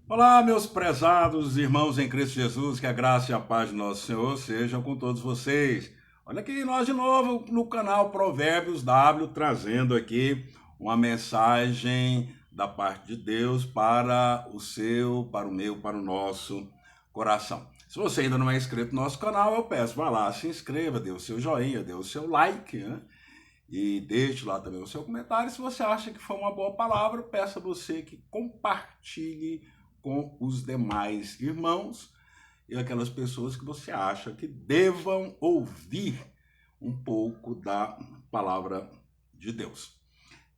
Olá, meus prezados irmãos em Cristo Jesus, que a graça e a paz de nosso Senhor sejam com todos vocês. Olha aqui nós de novo no canal Provérbios W, trazendo aqui uma mensagem da parte de Deus para o seu, para o meu, para o nosso coração. Se você ainda não é inscrito no nosso canal, eu peço, vá lá, se inscreva, dê o seu joinha, dê o seu like, né? E deixe lá também o seu comentário. Se você acha que foi uma boa palavra, peço a você que compartilhe com os demais irmãos e aquelas pessoas que você acha que devam ouvir um pouco da palavra de Deus.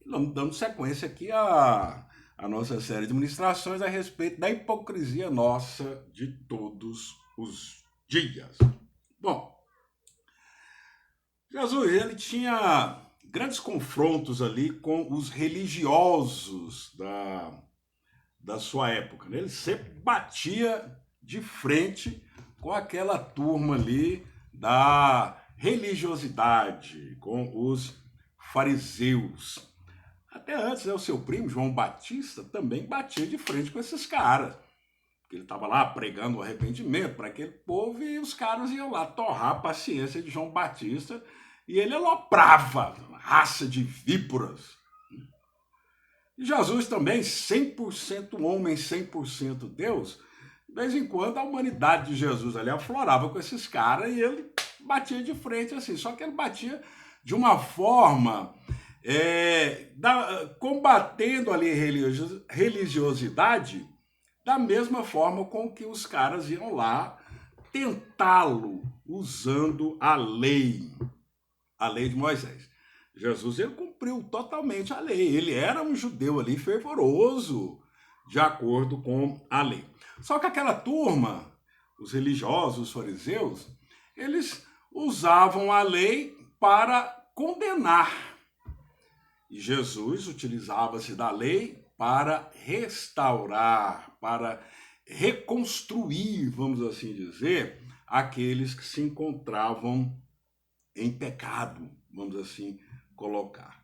E vamos dando sequência aqui a nossa série de ministrações a respeito da hipocrisia nossa de todos os dias. Bom, Jesus, ele tinha grandes confrontos ali com os religiosos da sua época, né? Ele sempre batia de frente com aquela turma ali da religiosidade, com os fariseus. Até antes, né, o seu primo, João Batista, também batia de frente com esses caras. Porque ele estava lá pregando o arrependimento para aquele povo e os caras iam lá torrar a paciência de João Batista e ele aloprava, uma raça de víboras. E Jesus também, 100% homem, 100% Deus, de vez em quando a humanidade de Jesus ali aflorava com esses caras e ele batia de frente assim, só que ele batia de uma forma combatendo ali a religiosidade da mesma forma com que os caras iam lá tentá-lo usando a lei de Moisés. Jesus ele cumpriu totalmente a lei. Ele era um judeu ali fervoroso, de acordo com a lei. Só que aquela turma, os religiosos, os fariseus, eles usavam a lei para condenar. E Jesus utilizava-se da lei para restaurar, para reconstruir, vamos assim dizer, aqueles que se encontravam em pecado, vamos assim colocar.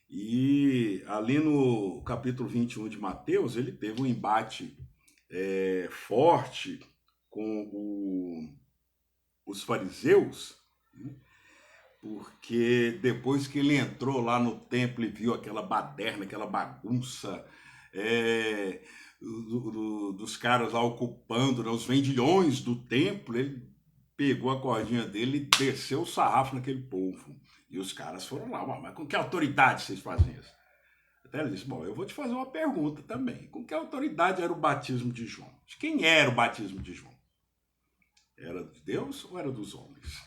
E ali no capítulo 21 de Mateus, ele teve um embate forte com os fariseus, né? Porque depois que ele entrou lá no templo e viu aquela baderna, aquela bagunça, é, dos caras lá ocupando, né, os vendilhões do templo, ele pegou a cordinha dele e desceu o sarrafo naquele povo. E os caras foram lá, mas com que autoridade vocês fazem isso? Até ele disse, bom, eu vou te fazer uma pergunta também. Com que autoridade era o batismo de João? De quem era o batismo de João? Era de Deus ou era dos homens?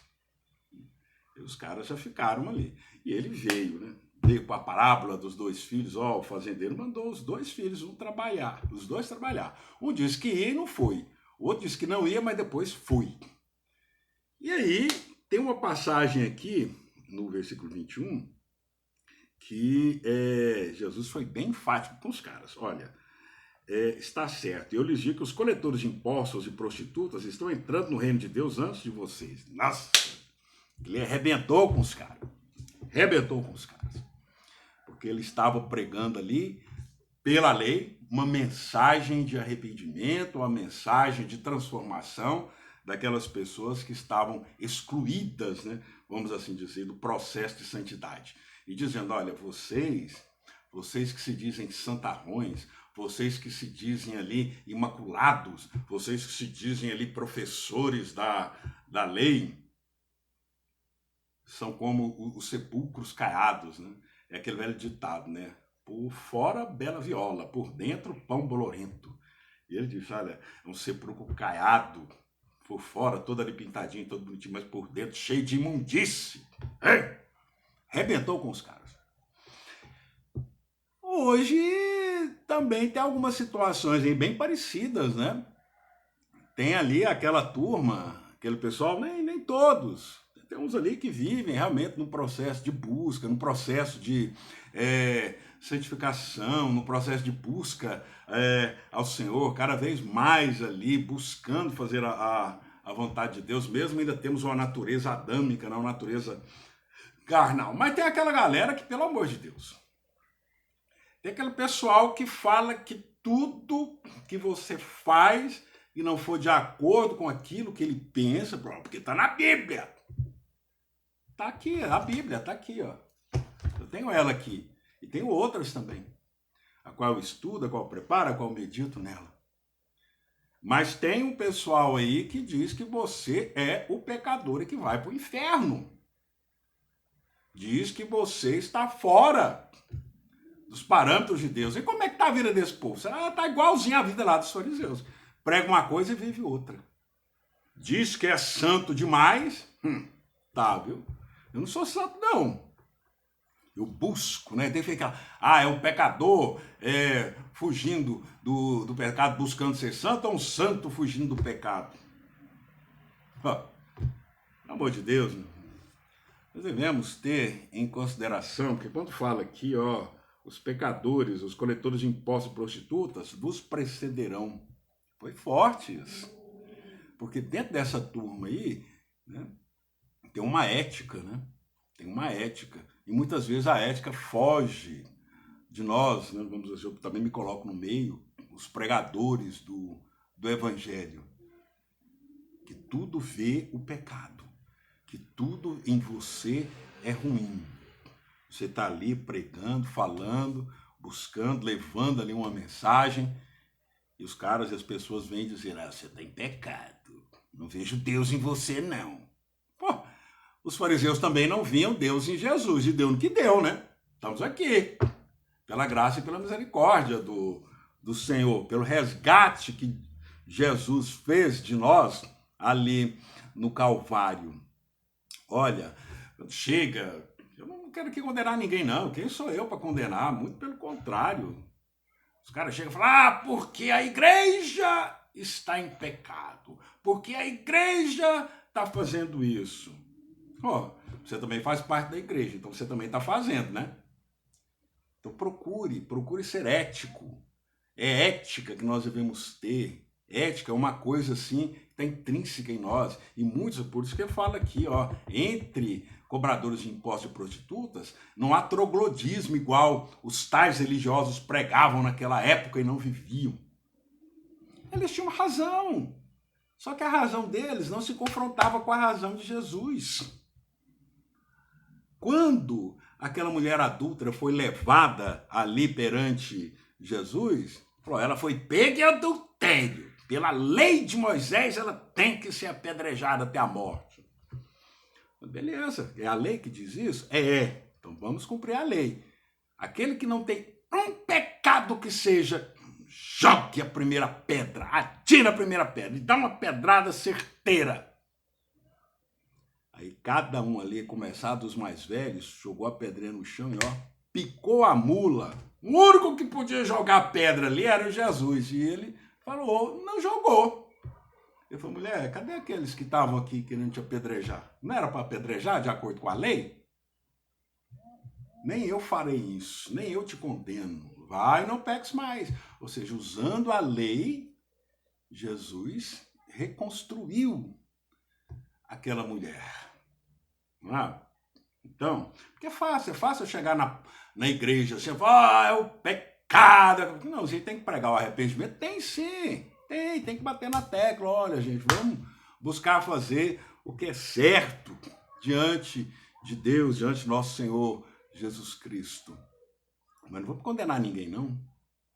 E os caras já ficaram ali. E ele veio, né? Veio com a parábola dos dois filhos. Ó, o fazendeiro mandou os dois filhos os dois trabalhar. Um disse que ia e não foi. O outro disse que não ia, mas depois foi. E aí, tem uma passagem aqui, no versículo 21, que Jesus foi bem enfático com os caras. Olha, está certo, eu lhes digo que os coletores de impostos e prostitutas estão entrando no reino de Deus antes de vocês. Nossa, ele arrebentou com os caras. Arrebentou com os caras. Porque ele estava pregando ali, pela lei, uma mensagem de arrependimento, uma mensagem de transformação daquelas pessoas que estavam excluídas, né, vamos assim dizer, do processo de santidade. E dizendo, olha, vocês que se dizem santarrões, vocês que se dizem ali imaculados, vocês que se dizem ali professores da lei, são como os sepulcros caiados, né? É aquele velho ditado, né? Por fora, bela viola, por dentro, pão bolorento. E ele diz, olha, é um sepulcro caiado, por fora, todo ali pintadinho, todo bonitinho, mas por dentro, cheio de imundície. Hein? Rebentou com os caras. Hoje também tem algumas situações aí bem parecidas, né? Tem ali aquela turma, aquele pessoal, nem todos. Tem uns ali que vivem realmente no processo de busca, no processo de santificação, no processo de busca ao Senhor, cada vez mais ali, buscando fazer a vontade de Deus, mesmo ainda temos uma natureza adâmica, não uma natureza carnal. Mas tem aquela galera que, pelo amor de Deus, tem aquele pessoal que fala que tudo que você faz e não for de acordo com aquilo que ele pensa, porque está na Bíblia. Está aqui, a Bíblia está aqui, ó. Eu tenho ela aqui. E tenho outras também, a qual eu estudo, a qual eu preparo, a qual eu medito nela. Mas tem um pessoal aí que diz que você é o pecador e que vai para o inferno. Diz que você está fora dos parâmetros de Deus. E como é que está a vida desse povo? Está igualzinho a vida lá dos fariseus. Prega uma coisa e vive outra. Diz que é santo demais. Tá, viu? Eu não sou santo, não. Eu busco, né? Tem que ficar, é um pecador fugindo do pecado, buscando ser santo, ou um santo fugindo do pecado? Pelo amor de Deus, nós devemos ter em consideração, porque quando fala aqui, os pecadores, os coletores de impostos e prostitutas, vos precederão. Foi forte isso. Porque dentro dessa turma aí, né, tem uma ética, né? Tem uma ética. E muitas vezes a ética foge de nós, né? Vamos dizer, eu também me coloco no meio, os pregadores do evangelho, que tudo vê o pecado, que tudo em você é ruim. Você está ali pregando, falando, buscando, levando ali uma mensagem, e os caras e as pessoas vêm dizer, você está em pecado, não vejo Deus em você, não. Pô, os fariseus também não viam Deus em Jesus, e deu no que deu, né? Estamos aqui, pela graça e pela misericórdia do Senhor, pelo resgate que Jesus fez de nós ali no Calvário. Olha, chega, eu não quero aqui condenar ninguém, não. Quem sou eu para condenar? Muito pelo contrário. Os caras chegam e falam, porque a igreja está em pecado, porque a igreja está fazendo isso. Você também faz parte da igreja, então você também está fazendo, né? Então procure ser ético. É ética que nós devemos ter. Ética é uma coisa assim que está intrínseca em nós. E muitos, por isso que eu falo aqui, entre cobradores de impostos e prostitutas, não há troglodismo igual os tais religiosos pregavam naquela época e não viviam. Eles tinham razão. Só que a razão deles não se confrontava com a razão de Jesus. Quando aquela mulher adúltera foi levada ali perante Jesus, ela foi pega em adultério. Pela lei de Moisés, ela tem que ser apedrejada até a morte. Beleza, é a lei que diz isso? Então vamos cumprir a lei. Aquele que não tem um pecado que seja, jogue a primeira pedra, atira a primeira pedra e dá uma pedrada certeira. Aí cada um ali, começar dos mais velhos, jogou a pedrinha no chão e picou a mula. O único que podia jogar pedra ali era o Jesus. E ele falou, não jogou. Eu falei, mulher, cadê aqueles que estavam aqui querendo te apedrejar? Não era para apedrejar de acordo com a lei? Nem eu farei isso, nem eu te condeno. Vai e não peques mais. Ou seja, usando a lei, Jesus reconstruiu aquela mulher. Então, porque é fácil eu chegar na igreja assim, é o pecado. Não, você tem que pregar o arrependimento? Tem sim, tem que bater na tecla. Olha, gente, vamos buscar fazer o que é certo diante de Deus, diante de nosso Senhor Jesus Cristo. Mas não vou condenar ninguém, não.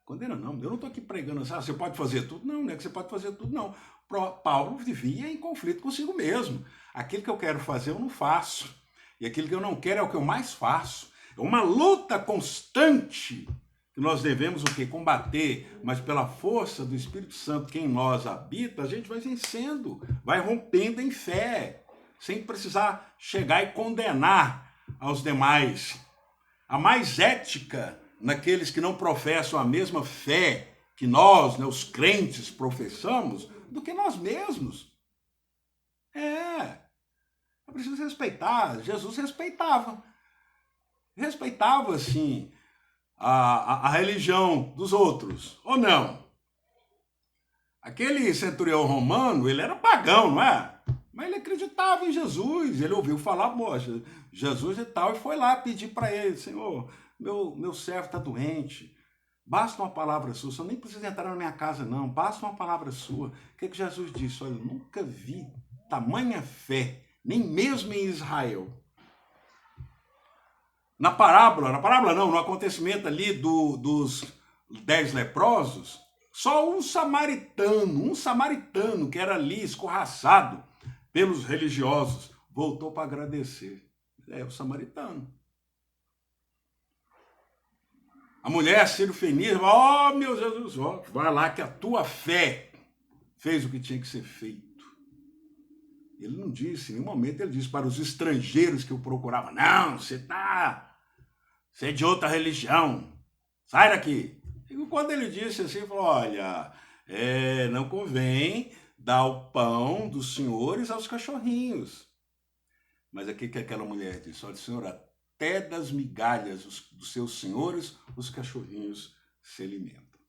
Condena não. Eu não estou aqui pregando assim, você pode fazer tudo. Não é que você pode fazer tudo, não. Paulo vivia em conflito consigo mesmo. Aquilo que eu quero fazer, eu não faço. E aquilo que eu não quero é o que eu mais faço. É uma luta constante que nós devemos o quê? Combater, mas pela força do Espírito Santo que em nós habita, a gente vai vencendo, vai rompendo em fé, sem precisar chegar e condenar aos demais. A mais ética naqueles que não professam a mesma fé que nós, né, os crentes, professamos, do que nós mesmos. É preciso respeitar. Jesus respeitava. Respeitava, sim, a religião dos outros, ou não? Aquele centurião romano, ele era pagão, não é? Mas ele acreditava em Jesus, ele ouviu falar, Jesus e tal, e foi lá pedir para ele, Senhor, meu servo está doente, Basta uma palavra sua, você nem precisa entrar na minha casa, não. Basta uma palavra sua. O que Jesus disse? Olha, eu nunca vi tamanha fé, nem mesmo em Israel. Na parábola não, no acontecimento ali dos 10 leprosos, só um samaritano que era ali escorraçado pelos religiosos, voltou para agradecer. É o samaritano. A mulher Sírio-Fenícia, ó, meu Jesus, ó, vai lá que a tua fé fez o que tinha que ser feito. Ele não disse, em nenhum momento ele disse para os estrangeiros que o procuravam, não, você é de outra religião, sai daqui. E quando ele disse assim, ele falou, olha, não convém dar o pão dos senhores aos cachorrinhos. Mas aqui que aquela mulher disse, olha, senhor, até das migalhas dos seus senhores, os cachorrinhos se alimentam.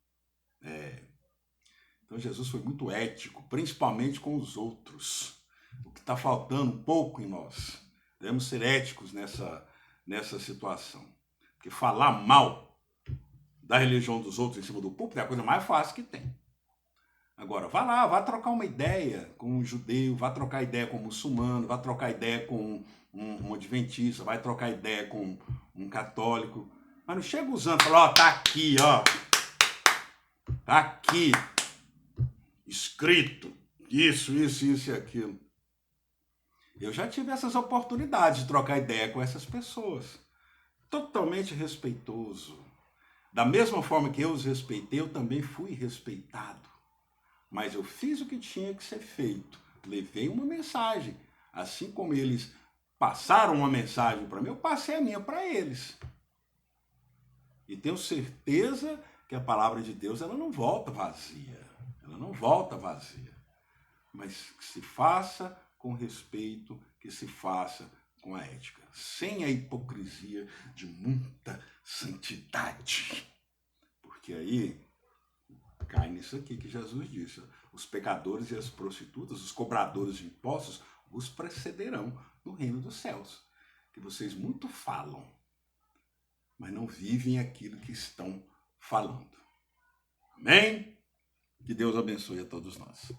Então Jesus foi muito ético, principalmente com os outros. O que está faltando um pouco em nós. Devemos ser éticos nessa situação. Porque falar mal da religião dos outros em cima do púlpito é a coisa mais fácil que tem. Agora, vá lá, vá trocar uma ideia com um judeu, vá trocar ideia com um muçulmano, vá trocar ideia com um adventista, vai trocar ideia com um católico. Mas não chega usando e fala, ó, tá aqui, ó. Tá aqui. Escrito. Isso e aquilo. Eu já tive essas oportunidades de trocar ideia com essas pessoas. Totalmente respeitoso. Da mesma forma que eu os respeitei, eu também fui respeitado. Mas eu fiz o que tinha que ser feito. Levei uma mensagem. Assim como eles passaram uma mensagem para mim, eu passei a minha para eles. E tenho certeza que a palavra de Deus ela não volta vazia. Ela não volta vazia. Mas que se faça com respeito, que se faça com a ética. Sem a hipocrisia de muita santidade. Porque aí cai nisso aqui que Jesus disse. Os pecadores e as prostitutas, os cobradores de impostos, vos precederão no reino dos céus. Que vocês muito falam, mas não vivem aquilo que estão falando. Amém? Que Deus abençoe a todos nós.